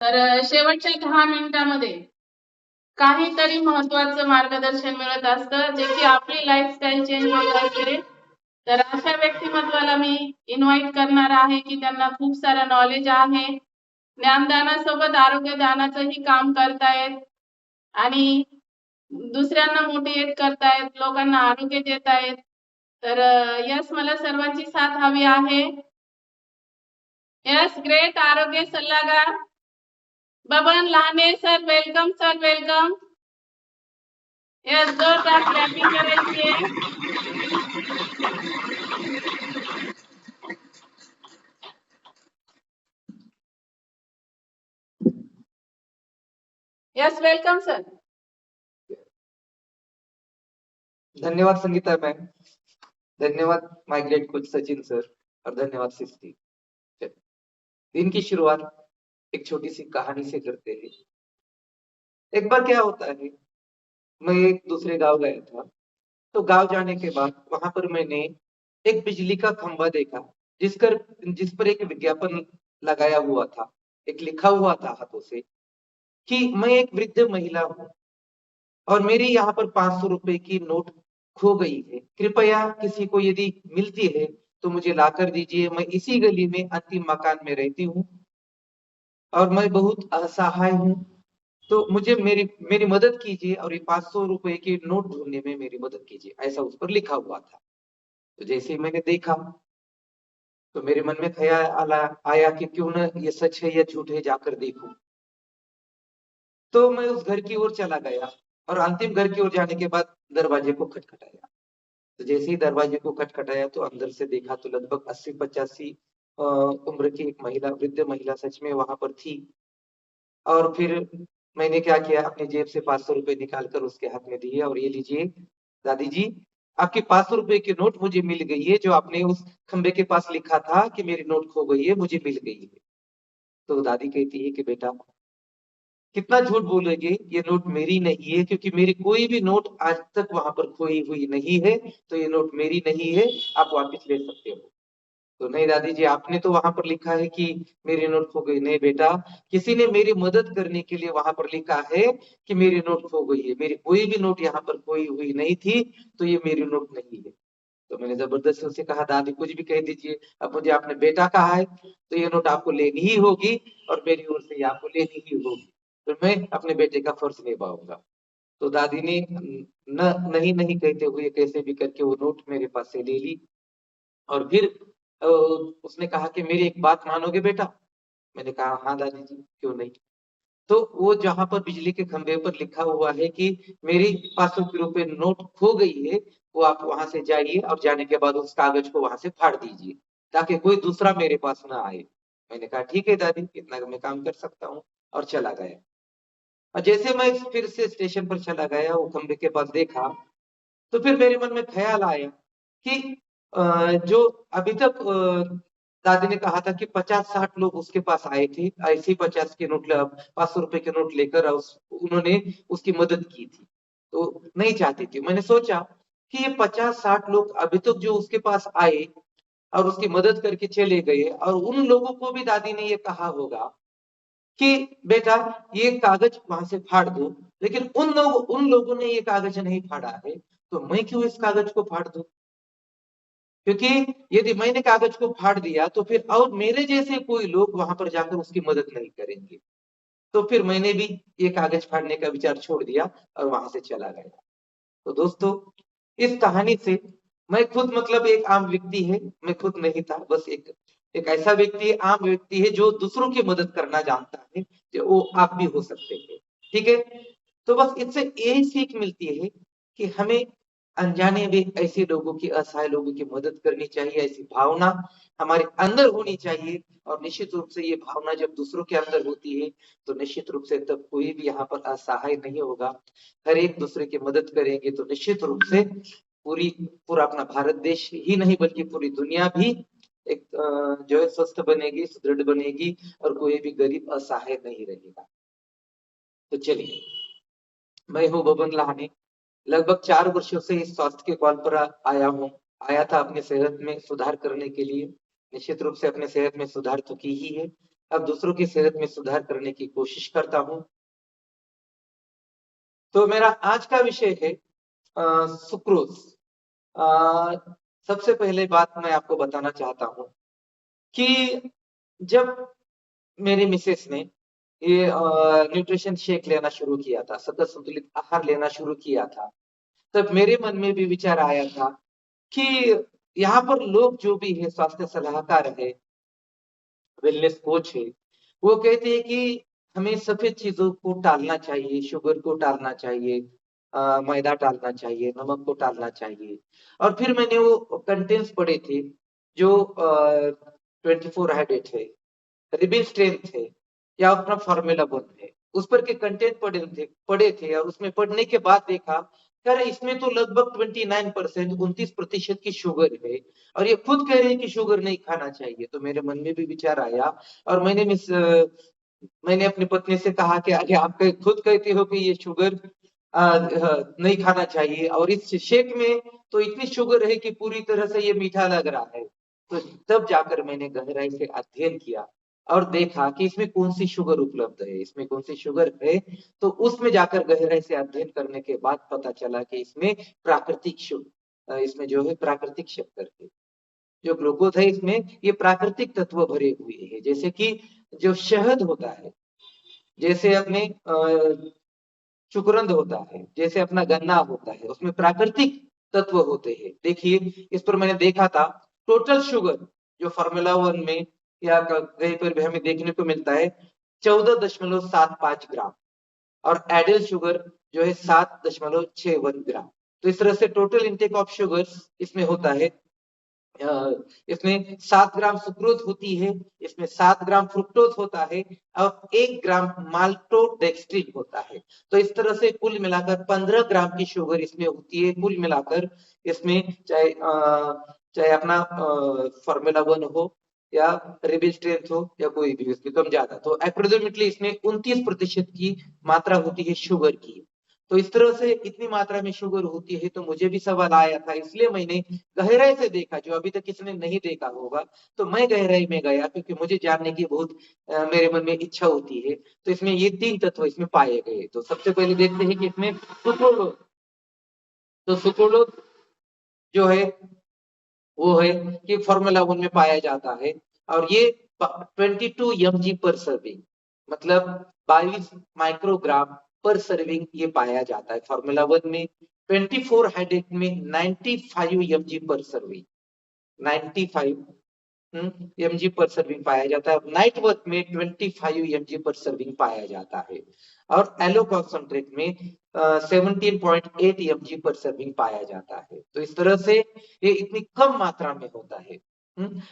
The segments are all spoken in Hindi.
तर शेवटच्या 10 मिनिटांमध्ये काहीतरी महत्त्वाचं मार्गदर्शन मिळत असतं, जे की आपली लाईफस्टाईल चेंज होत असते. तर अशा व्यक्तिमत्वाला मी इन्व्हाइट करणार आहे, की त्यांना खूप सारं नॉलेज आहे. ज्ञानदानासोबत आरोग्यदानाचंही काम करतायत आणि दुसऱ्यांना मोटिव्हेट करतायत, लोकांना आरोग्य देतायत. तर यस, मला सर्वांची साथ हवी आहे. यस, ग्रेट आरोग्य सल्लागार Baban Lahane sir, welcome sir, welcome. Yes, जोरदार क्लॅपिंग करायची आहे. Yes, welcome sir. धन्यवाद संगीता मैम, धन्यवाद my great coach Sachin sir और धन्यवाद सिस्टी। दिन की शुरुआत एक छोटी सी कहानी से करते हैं। एक बार क्या होता है, मैं एक दूसरे गांव गया था। तो गांव जाने के बाद वहां पर मैंने एक बिजली का खंभा देखा, जिस पर एक विज्ञापन लगाया हुआ था। एक लिखा हुआ था हाथों से कि मैं एक वृद्ध महिला हूँ और मेरी यहाँ पर 500 रुपए की नोट खो गई है। कृपया किसी को यदि मिलती है तो मुझे लाकर दीजिए। मैं इसी गली में अंतिम मकान में रहती हूँ और मैं बहुत असहाय हूँ, तो मुझे मेरी मेरी मदद कीजिए और ये 500 रुपए की नोट ढूंढने में मेरी मदद कीजिए, ऐसा उस पर लिखा हुआ था। तो जैसे ही मैंने देखा तो मेरे मन में ख्याल आया कि क्यों न ये सच है या झूठ है, जाकर देखूं। तो मैं उस घर की ओर चला गया और अंतिम घर की ओर जाने के बाद दरवाजे को खटखटाया। तो जैसे ही दरवाजे को खटखटाया तो अंदर से देखा तो लगभग 80-85 उम्र की एक महिला, वृद्ध महिला सच में वहां पर थी। और फिर मैंने क्या किया, अपनी जेब से 500 रुपए निकालकर उसके हाथ में दिए और ये लीजिए दादी जी, आपकी 500 रुपए की नोट मुझे मिल गई है, जो आपने उस खंबे के पास लिखा था कि मेरी नोट खो गई है, मुझे मिल गई है। तो दादी कहती है कि बेटा कितना झूठ बोलोगे, ये नोट मेरी नहीं है, क्योंकि मेरी कोई भी नोट आज तक वहां पर खोई हुई नहीं है, तो ये नोट मेरी नहीं है, आप वापस ले सकते हो। तो नहीं दादी जी, आपने तो वहां पर लिखा है कि मेरी नोट खो गई। नहीं बेटा, किसी ने मेरी मदद करने के लिए वहां पर लिखा है कि मेरी नोट खो गई है, मेरी कोई भी नोट यहाँ पर खोई हुई नहीं थी, तो ये मेरी नोट नहीं है। तो मैंने जबरदस्ती उनसे कहा दादी कुछ भी कह दीजिए, अब मुझे आपने बेटा कहा है तो ये नोट आपको लेनी ही होगी और मेरी ओर से ये आपको लेनी ही होगी, तो मैं अपने बेटे का फर्ज निभाऊंगा। तो दादी ने न नहीं नहीं कहते हुए कैसे भी करके वो नोट मेरे पास से ले ली और फिर उसने कहा कि मेरी एक बात मानोगे बेटा? मैंने कहा हाँ दादी जी, क्यों नहीं। तो वो जहां पर बिजली के खंभे पर लिखा हुआ है कि मेरी 500 की रुपए नोट खो गई है, वो आप वहां से जाइए और जाने के बाद उस कागज को वहां से फाड़ दीजिए ताकि कोई दूसरा मेरे पास ना आए। मैंने कहा ठीक है दादी, इतना मैं काम कर सकता हूँ, और चला गया। और जैसे मैं फिर से स्टेशन पर चला गया, वो खंबे के पास देखा, तो फिर मेरे मन में ख्याल आया कि जो अभी तक दादी ने कहा था कि 50-60 लोग उसके पास आए थे, ऐसे ही 50 के नोट 500 रुपए के नोट लेकर उन्होंने उसकी मदद की थी, तो नहीं चाहती थी। मैंने सोचा कि ये 50-60 लोग अभी तक जो उसके पास आए और उसकी मदद करके चले गए, और उन लोगों को भी दादी ने ये कहा होगा कि बेटा ये कागज वहां से फाड़ दो, लेकिन उन लोगों ने ये कागज नहीं फाड़ा है, तो मैं क्यों इस कागज को फाड़ दूं? क्योंकि यदि मैंने कागज को फाड़ दिया तो फिर और मेरे जैसे कोई लोग वहां पर जाकर उसकी मदद नहीं करेंगे। तो फिर मैंने भी ये कागज फाड़ने का विचार छोड़ दिया और वहां से चला गया। तो दोस्तों, इस कहानी से मैं खुद मतलब एक आम व्यक्ति है, मैं खुद नहीं था, बस एक एक ऐसा व्यक्ति है, आम व्यक्ति है जो दूसरों की मदद करना जानता है, जो वो आप भी हो सकते हैं। ठीक है, तो बस इससे यही सीख मिलती है कि हमें अनजाने में ऐसे लोगों की, असहाय लोगों की मदद करनी चाहिए, ऐसी भावना हमारे अंदर होनी चाहिए। और निश्चित रूप से ये भावना जब दूसरों के अंदर होती है तो निश्चित रूप से तब कोई भी यहाँ पर असहाय नहीं होगा। हर एक दूसरे की मदद करेंगे तो निश्चित रूप से पूरा अपना भारत देश ही नहीं बल्कि पूरी दुनिया भी एक जो है स्वस्थ बनेगी, सुदृढ़ बनेगी और कोई भी गरीब असहाय नहीं रहेगा। तो चलिए, मैं हूँ बबन लहाने, लगभग 4 वर्षों से इस स्वास्थ्य के कॉल पर आया था अपने सेहत में सुधार करने के लिए। निश्चित रूप से अपने सेहत में सुधार तो की ही है, अब दूसरों की सेहत में सुधार करने की कोशिश करता हूँ। तो मेरा आज का विषय है सुक्रोज। सबसे पहले बात मैं आपको बताना चाहता हूँ कि जब मेरी मिसेस ने ये न्यूट्रिशन शेक लेना शुरू किया था, सतत संतुलित आहार लेना शुरू किया था, तब मेरे मन में भी विचार आया था कि यहाँ पर लोग जो भी है, स्वास्थ्य सलाहकार है, वेलनेस कोच है, वो कहते हैं कि हमें सफेद चीजों को टालना चाहिए, शुगर को टालना चाहिए, मैदा टालना चाहिए, नमक को टालना चाहिए। और फिर मैंने वो कंटेंट्स पढ़े थे जो 24 हाइड्रेट है, रिबिन स्ट्रेंथ है, या अपना फॉर्मूला वन है, उस पर के कंटेंट पढ़े थे और उसमें पढ़ने के बाद देखा यार इसमें तो लगभग 29%, 29% की शुगर है और ये खुद कह रहे हैं कि शुगर नहीं खाना चाहिए। तो मेरे मन में भी विचार आया और मैंने अपनी पत्नी से कहा कि अरे आप खुद कहते हो कि ये शुगर नहीं खाना चाहिए और इस शेक में तो इतनी शुगर है कि पूरी तरह से ये मीठा लग रहा है। तो तब जाकर मैंने गहराई से अध्ययन किया और देखा कि इसमें कौन सी शुगर उपलब्ध है, इसमें कौन सी शुगर है। तो उसमें जाकर गहराई से अध्ययन करने के बाद पता चला कि इसमें इसमें जो है प्राकृतिक शक्कर है। जो ग्लूकोज है इसमें ये प्राकृतिक तत्व भरे हुए हैं, जैसे कि जो शहद होता है, जैसे अपने चुकरंद होता है, जैसे अपना गन्ना होता है, उसमें प्राकृतिक तत्व होते हैं। देखिए इस पर मैंने देखा था टोटल शुगर जो फार्मूला वन में या कहीं पर भी हमें देखने को मिलता है 14.75 ग्राम और एडल शुगर जो है 7.61 ग्राम। तो इस तरह से टोटल इंटेक ऑफ शुगर इसमें होता है। इसमें 7 ग्राम सुक्रोज होती है, इसमें 7 ग्राम फ्रुक्टोज होता है और 1 ग्राम माल्टोडेक्स्ट्रिन होता है। तो इस तरह से कुल मिलाकर 15 ग्राम की शुगर इसमें होती है। कुल मिलाकर इसमें चाहे अपना फॉर्मूला वन हो या रिबिल स्ट्रेंथ हो या कोई भी उसकी कम ज्यादा, तो अप्रोक्सीमेटली इसमें 29% की मात्रा होती है शुगर की। तो इस तरह से इतनी मात्रा में शुगर होती है, तो मुझे भी सवाल आया था, इसलिए मैंने गहराई से देखा, जो अभी तक किसी ने नहीं देखा होगा। तो मैं गहराई में गया क्योंकि मुझे जानने की बहुत मेरे मन में इच्छा होती है। तो इसमें ये 3 तत्व इसमें पाए गए। तो सबसे पहले देखते हैं कि इसमें सुक्रोलोज, तो सुक्रोलोज जो है वो है कि फॉर्मूला वन में पाया जाता है और ये 22 mg पर सर्विंग, मतलब 22 माइक्रोग्राम पर सर्विंग ये पाया जाता है फॉर्मूला वन में। 24 हाइड्रेट में 95 mg पर सर्विंग, 95 mg पर सर्विंग पाया जाता है। नाइट वर्क में 25 mg पर सर्विंग पाया जाता है और एलो कॉन्सेंट्रेट में 17.8 mg पर सर्विंग पाया जाता है। तो इस तरह से ये इतनी कम मात्रा में होता है।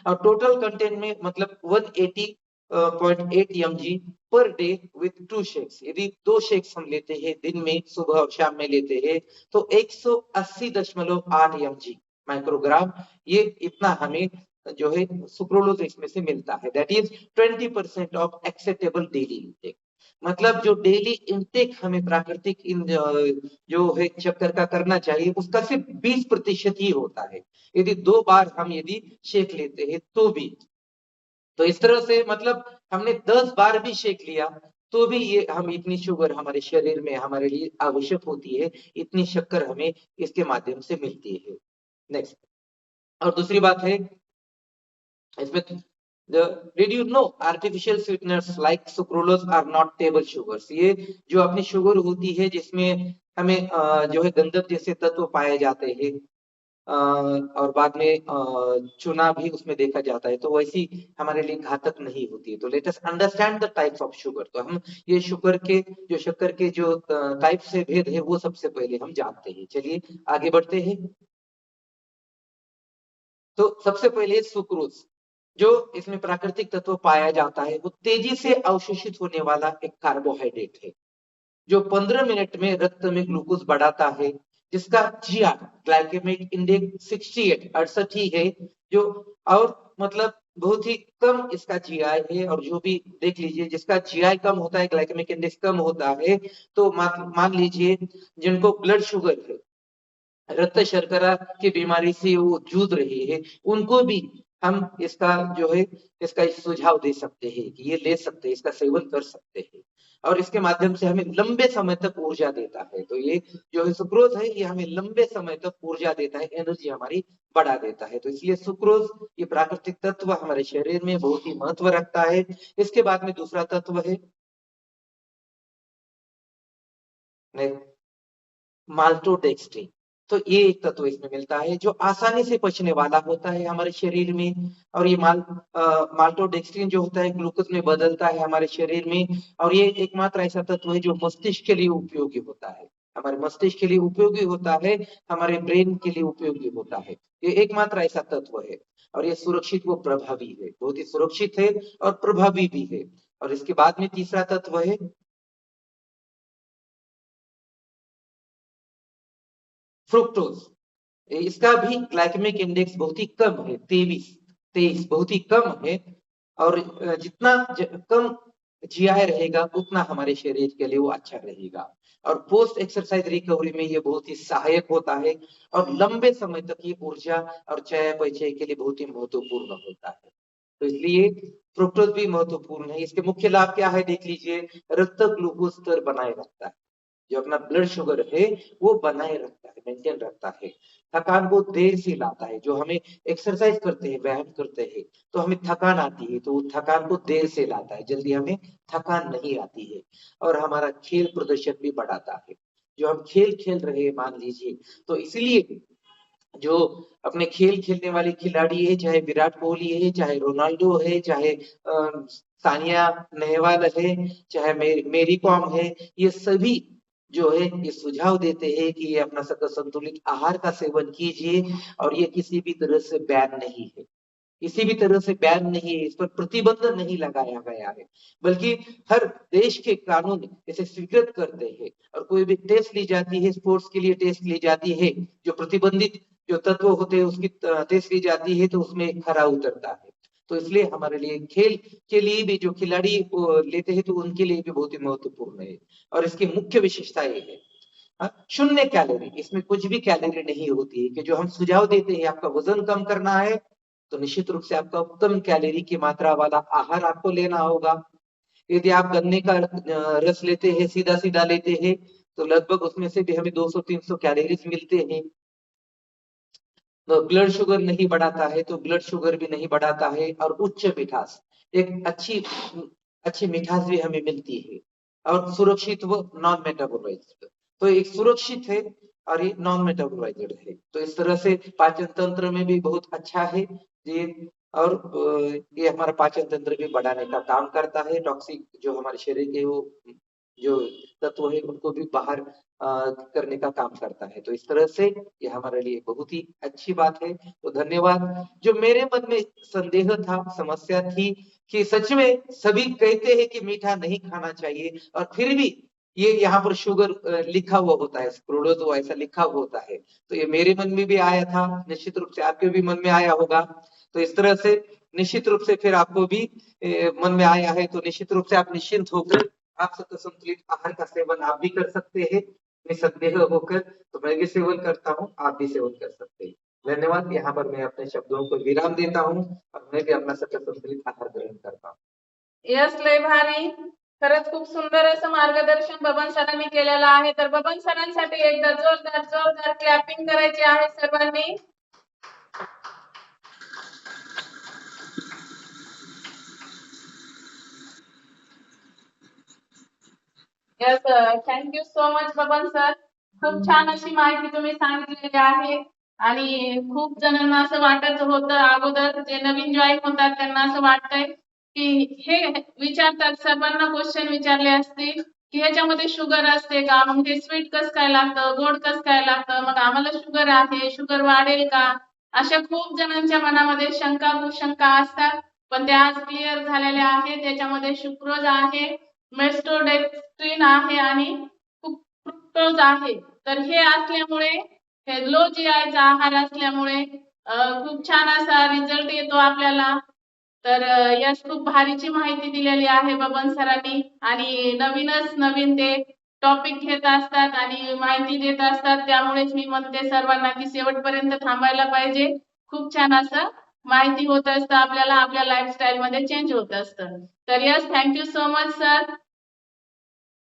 और टोटल कंटेंट में मतलब 180.8 mg per day with 2 shakes. यदि 2 शेक्स हम लेते हैं दिन में, सुबह और शाम में लेते हैं, तो 180.8 mg माइक्रोग्राम, ये इतना हमें जो है सुक्रोलोज इसमें से मिलता है। That is 20% of acceptable daily intake. मतलब जो डेली इंटेक हमें प्राकृतिक जो है शक्कर का करना चाहिए, उसका सिर्फ 20% ही होता है, यदि 2 बार हम यदि शेक लेते हैं तो भी। तो इस तरह से मतलब हमने 10 बार भी शेक लिया तो भी ये हम इतनी शुगर हमारे शरीर में हमारे लिए आवश्यक होती है, इतनी शक्कर हमें इसके माध्यम से मिलती है। नेक्स्ट, और दूसरी बात है इसमें, did you know artificial sweeteners like sucralose are not table sugars? ये जो अपनी शुगर होती है जिसमें हमें जो है गंधक जैसे तत्व पाए जाते हैं और बाद में चूना भी उसमें देखा जाता है, तो वैसी हमारे लिए घातक नहीं होती है। तो let us understand the types of sugar. तो हम ये शुगर के जो शक्कर के जो टाइप से भेद है वो सबसे पहले हम जानते हैं। चलिए आगे बढ़ते हैं। तो सबसे पहले सुक्रोज, जो इसमें प्राकृतिक तत्व पाया जाता है, वो तेजी से अवशोषित होने वाला एक कार्बोहाइड्रेट है जो 15 मिनट में रक्त में ग्लूकोज बढ़ाता है, जिसका जीआर ग्लाइकेमिक इंडेक्स 68 ही है, जो और मतलब बहुत ही कम इसका जीआई है। और जो भी देख लीजिए जिसका जीआई कम होता है, ग्लाइकेमिक इंडेक्स कम होता है, तो मान लीजिए जिनको ब्लड शुगर है, रक्त शर्करा की बीमारी से वो जूझ रहे हैं, उनको भी हम इसका जो है इसका एक सुझाव दे सकते हैं कि ये ले सकते हैं, इसका सेवन कर सकते हैं और इसके माध्यम से हमें लंबे समय तक ऊर्जा देता है। तो ये जो है सुक्रोज है, ये हमें लंबे समय तक ऊर्जा देता है, एनर्जी हमारी बढ़ा देता है। तो इसलिए सुक्रोज ये प्राकृतिक तत्व हमारे शरीर में बहुत ही महत्व रखता है। इसके बाद में दूसरा तत्व है माल्टोडेक्स्ट्रिन। तो ये एक तत्व इसमें मिलता है जो आसानी से पचने वाला होता है हमारे शरीर में। और ये माल्टोडेक्स्ट्रिन जो होता है ग्लूकोज में बदलता है हमारे शरीर में। और ये एकमात्र ऐसा तत्व है जो मस्तिष्क के लिए उपयोगी होता है, हमारे मस्तिष्क के लिए उपयोगी होता है, हमारे ब्रेन के लिए उपयोगी होता है। ये एकमात्र ऐसा तत्व है और ये सुरक्षित व प्रभावी है, बहुत ही सुरक्षित है और प्रभावी भी है। और इसके बाद में तीसरा तत्व है फ्रुक्टोज। इसका भी ग्लाइकेमिक इंडेक्स बहुत ही कम है, 23 बहुत ही कम है। और जितना कम जीआई रहेगा उतना हमारे शरीर के लिए वो अच्छा रहेगा। और पोस्ट एक्सरसाइज रिकवरी में ये बहुत ही सहायक होता है और लंबे समय तक ये ऊर्जा और चयापचय के लिए बहुत ही महत्वपूर्ण होता है। तो इसलिए फ्रुक्टोज भी महत्वपूर्ण है। इसके मुख्य लाभ क्या है देख लीजिए, रक्त ग्लूकोज स्तर बनाए रखता है, जो अपना ब्लड शुगर है वो बनाए रखता है, मेंटेन रखता है। थकान को देर से लाता है, जो हमें एक्सरसाइज करते हैं, व्यायाम करते हैं तो हमें थकान आती है, तो वो थकान को देर से लाता है, जल्दी हमें थकान नहीं आती है। और हमारा खेल प्रदर्शन भी बढ़ाता है, जो हम खेल खेल रहे हैं मान लीजिए, तो इसलिए जो अपने खेल खेलने वाले खिलाड़ी है, चाहे विराट कोहली है, चाहे रोनाल्डो है, चाहे सानिया नेहवाल है, चाहे मेरी कॉम है, ये सभी जो है ये सुझाव देते हैं कि ये अपना संतुलित आहार का सेवन कीजिए। और ये किसी भी तरह से बैन नहीं है, किसी भी तरह से बैन नहीं है, इस पर प्रतिबंध नहीं लगाया गया है, बल्कि हर देश के कानून इसे स्वीकृत करते हैं। और कोई भी टेस्ट ली जाती है, स्पोर्ट्स के लिए टेस्ट ली जाती है, जो प्रतिबंधित जो तत्व होते हैं उसकी टेस्ट ली जाती है, तो उसमें खरा उतरता है। तो इसलिए हमारे लिए खेल के लिए भी जो खिलाड़ी लेते हैं तो उनके लिए भी बहुत ही महत्वपूर्ण है। और इसकी मुख्य विशेषता ये है, शून्य कैलोरी, इसमें कुछ भी कैलोरी नहीं होती है। कि जो हम सुझाव देते हैं आपका वजन कम करना है तो निश्चित रूप से आपका कम कैलोरी की मात्रा वाला आहार आपको लेना होगा। यदि आप गन्ने का रस लेते हैं, सीधा सीधा लेते हैं, तो लगभग उसमें से भी हमें 200-300 कैलोरीज मिलते हैं। तो ब्लड शुगर नहीं बढ़ाता है, तो ब्लड शुगर भी नहीं बढ़ाता है। और उच्च मिठास, एक अच्छी अच्छी मिठास भी हमें मिलती है। और सुरक्षित व नॉन मेटाबोलाइज्ड, तो एक सुरक्षित है और ये नॉन मेटाबोलाइज्ड है। तो इस तरह से पाचन तंत्र में भी बहुत अच्छा है ये। और ये हमारा पाचन तंत्र भी बढ़ाने का काम करता है, टॉक्सिक जो हमारे शरीर के वो जो तत्व है उनको भी बाहर करने का काम करता है। तो इस तरह से ये हमारे लिए बहुत ही अच्छी बात है। तो धन्यवाद। जो मेरे मन में संदेह था, समस्या थी कि सच में सभी कहते हैं कि मीठा नहीं खाना चाहिए और फिर भी ये यहाँ पर शुगर लिखा हुआ होता है, स्क्रोलो तो ऐसा लिखा हुआ होता है। तो ये मेरे मन में भी आया था, निश्चित रूप से आपके भी मन में आया होगा। तो इस तरह से निश्चित रूप से फिर आपको भी मन में आया है, तो निश्चित रूप से आप निश्चिंत होकर आप संतुलित आहार का सेवन आप भी कर सकते हैं निसंदेह होकर। तो मैं भी सेवन करता हूँ, आप भी सेवन कर सकते हैं। धन्यवाद। यहाँ पर मैं अपने शब्दों को विराम देता हूँ और मैं भी अपना संतुलित आहार ग्रहण करता हूँ। यस, लय भारी, खरंच खूप सुंदर असं मार्गदर्शन बबन सरांनी केलेलं आहे. तर बबन सरांसाठी एकदा जोरदार जोरदार क्लॅपिंग करायची आहे सर्वांनी. Yes, thank you so much Baban sir. खूप छान अशी माहिती तुम्ही सांगितलेली आहे. आणि खूप जणांना असं वाटत होतं अगोदर, जे नवीन जॉईन होतात त्यांना असं वाटतंय की हे विचारतात, सर्वांना क्वेश्चन विचारले असतील की ह्याच्यामध्ये शुगर असते का, मग हे स्वीट कसं काय लागतं, गोड कसं काय लागतं, मग आम्हाला शुगर आहे, शुगर वाढेल का, अशा खूप जणांच्या मनामध्ये शंका कुशंका असतात. पण त्या आज क्लिअर झालेल्या आहेत. त्याच्यामध्ये सुक्रोज आहे, मेस्टोडेक्स्ट्रिन आहे आणि फ्रुक्टोज आहे. तर हे असल्यामुळे, हे लो जीआयचा आहार असल्यामुळे खूप छान असा रिझल्ट येतो आपल्याला. तर यस, खूप भारीची माहिती दिलेली आहे बबन सरांनी. आणि नवीनच नवीन ते टॉपिक घेत असतात आणि माहिती देत असतात. त्यामुळेच मी म्हणते सर्वांना की शेवटपर्यंत थांबायला पाहिजे. खूप छान असं माहिती होत असतं आपल्याला, आपल्या लाईफस्टाईल मध्ये चेंज होत असतं. तर yes, thank you so much sir.